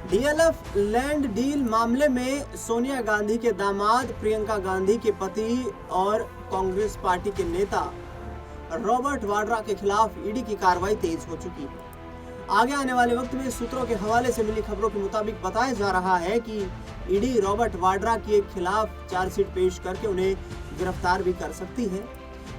DLF land deal मामले में सोनिया गांधी के दामाद, प्रियंका गांधी के पति और कांग्रेस पार्टी के नेता रॉबर्ट वाड्रा के खिलाफ ईडी की कार्रवाई तेज हो चुकी है। आगे आने वाले वक्त में सूत्रों के हवाले से मिली खबरों के मुताबिक बताया जा रहा है कि ईडी रॉबर्ट वाड्रा के खिलाफ चार्जशीट पेश करके उन्हें गिरफ्तार भी कर सकती है।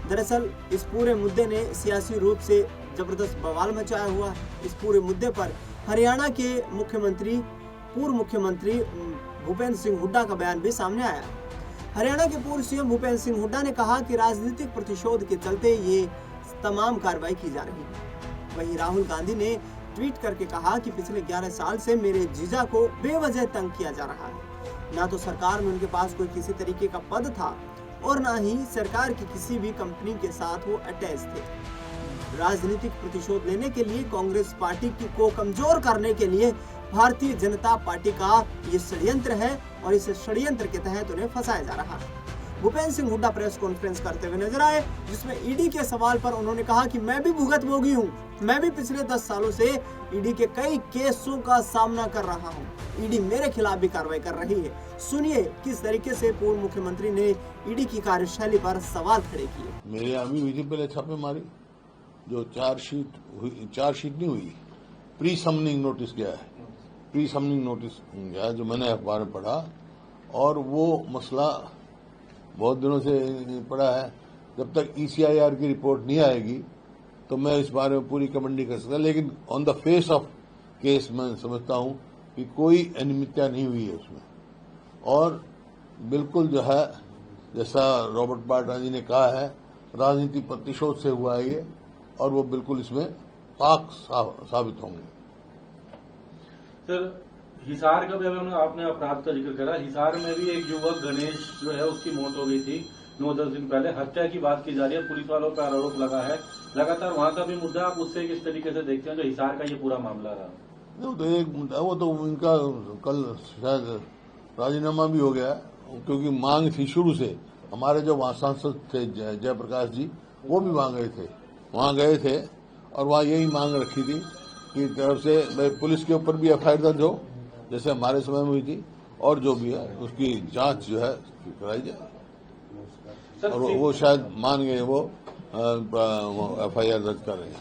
दरअसल इस पूरे मुद्दे ने सियासी रूप से जबरदस्त बवाल मचाया हुआ है। इस पूरे मुद्दे पर हरियाणा के पूर्व मुख्यमंत्री भूपेंद्र सिंह हुड्डा का बयान भी सामने आया। हरियाणा के पूर्व सीएम भूपेंद्र सिंह हुड्डा ने कहा कि राजनीतिक प्रतिशोध के चलते ये तमाम कार्रवाई की जा रही है। वहीं राहुल गांधी ने ट्वीट करके कहा कि पिछले 11 साल से मेरे जीजा को बेवजह तंग किया जा रहा है। ना तो सरकार में उनके पास कोई किसी तरीके का पद था और ना ही सरकार की किसी भी कंपनी के साथ वो अटैच थे। राजनीतिक प्रतिशोध लेने के लिए, कांग्रेस पार्टी को कमजोर करने के लिए भारतीय जनता पार्टी का ये षड्यंत्र है और इस षड्यंत्र के तहत उन्हें फंसाया जा रहा है। भूपेंद्र सिंह हुड्डा प्रेस कॉन्फ्रेंस करते हुए नजर आए, जिसमें ईडी के सवाल पर उन्होंने कहा कि मैं भी भुगतभोगी हूँ। मैं भी पिछले 10 सालों से ईडी के कई केसों का सामना कर रहा हूँ। ईडी मेरे खिलाफ भी कार्रवाई कर रही है। सुनिए किस तरीके से पूर्व मुख्यमंत्री ने ईडी की कार्यशैली पर सवाल खड़े किए। मेरे आमी हुई थी पहले छापेमारी, जो चार्जशीट नहीं हुई, प्री समनिंग नोटिस गया है। प्री समनिंग नोटिस गया जो मैंने अखबार में पढ़ा, और वो मसला बहुत दिनों से पड़ा है। जब तक ईसीआईआर की रिपोर्ट नहीं आएगी तो मैं इस बारे में पूरी कमेंट नहीं कर सकता, लेकिन on the face of case मैं समझता हूं कि कोई अनियमितता नहीं हुई है उसमें। और बिल्कुल जो है, जैसा रॉबर्ट वाड्रा जी ने कहा है, राजनीति प्रतिशोध से हुआ है ये, और वो बिल्कुल इसमें पाक साबित होंगे। सर, हिसार का भी आपने अपराध का जिक्र करा। हिसार में भी एक युवक गणेश जो है उसकी मौत हो गई थी 9-10 दिन पहले। हत्या की बात की जा रही है, पुलिस वालों पर आरोप लगा है लगातार। वहां का भी मुद्दा आप उससे किस तरीके से देखते हैं जो हिसार का ये पूरा मामला रहा? तो एक मुद्दा, वो तो इनका कल शायद राजीनामा भी हो गया, क्योंकि मांग थी शुरू से। हमारे जो वहां सांसद थे जयप्रकाश जी, वो भी वहां गए थे और वहां यही मांग रखी थी कि तरफ से पुलिस के ऊपर भी एफआईआर दर्ज हो, जैसे हमारे समय में हुई थी, और जो भी है उसकी जांच जो है कराई जाए। और वो शायद मान गए, वो एफआईआर दर्ज कर रहे हैं।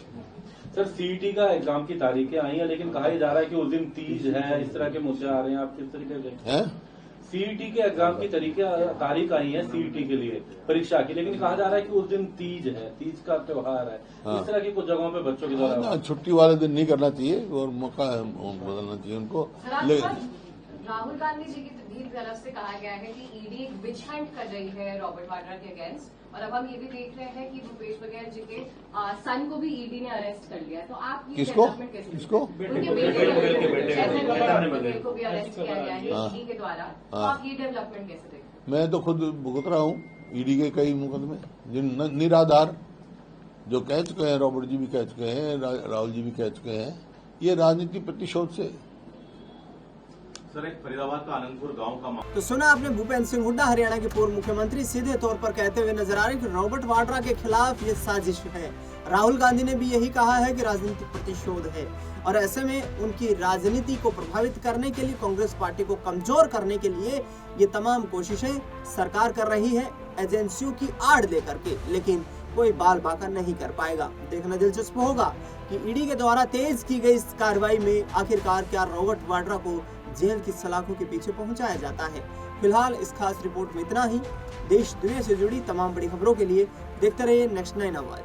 सर, सीईटी का एग्जाम की तारीखें आई हैं, लेकिन कहा जा रहा है कि उस दिन तीज है, इस तरह के मुद्दे आ रहे हैं। आप किस तरीके से? सीईटी के एग्जाम की तारीख आई है सीईटी के लिए परीक्षा की, लेकिन कहा जा रहा है कि उस दिन तीज है, तीज का त्योहार है। इस तरह की कुछ जगहों पे बच्चों के द्वारा छुट्टी वाले दिन नहीं करना चाहिए और मौका बदलना चाहिए उनको। राहुल गांधी जी की तस्वीर तरफ से कहा गया है कि ईडी एक विच हंट कर रही है रॉबर्ट वाड्रा के अगेंस्ट, और अब हम ये भी देख रहे हैं कि भूपेश बघेल जी के सन को भी ईडी ने अरेस्ट कर लिया है। तो आप ये डेवलपमेंट कैसे? किसको? उनके बेटे को भी अरेस्ट किया गया है ईडी के द्वारा। तो आप ये डेवलपमेंट कैसे देखते हैं? मैं तो खुद भुगत रहा हूँ ईडी के कई मुकदमे, जिन निराधार, जो कह चुके हैं, रॉबर्ट जी भी कह चुके हैं, राहुल जी भी कह चुके हैं, ये राजनीति प्रतिशोध से। सर, एक फरीदाबाद का आनंदपुर गांव का तो सुना आपने भूपेंद्र सिंह हुड्डा, हरियाणा के पूर्व मुख्यमंत्री, सीधे तौर पर कहते हुए नजर आ रहे हैं कि रॉबर्ट वाड्रा के खिलाफ ये साजिश है। राहुल गांधी ने भी यही कहा है कि राजनीतिक प्रतिशोध है, और ऐसे में उनकी राजनीति को प्रभावित करने के लिए, कांग्रेस पार्टी को कमजोर करने के लिए ये तमाम कोशिशें सरकार कर रही है एजेंसियों की आड़ लेकर के, लेकिन कोई बाल बाका नहीं कर पाएगा। देखना दिलचस्प होगा कि ईडी के द्वारा तेज की गई इस कार्रवाई में आखिरकार क्या रॉबर्ट वाड्रा को जेल की सलाखों के पीछे पहुंचाया जाता है। फिलहाल इस खास रिपोर्ट में इतना ही। देश दुनिया से जुड़ी तमाम बड़ी खबरों के लिए देखते रहिए नेक्स्ट 9 आवाज।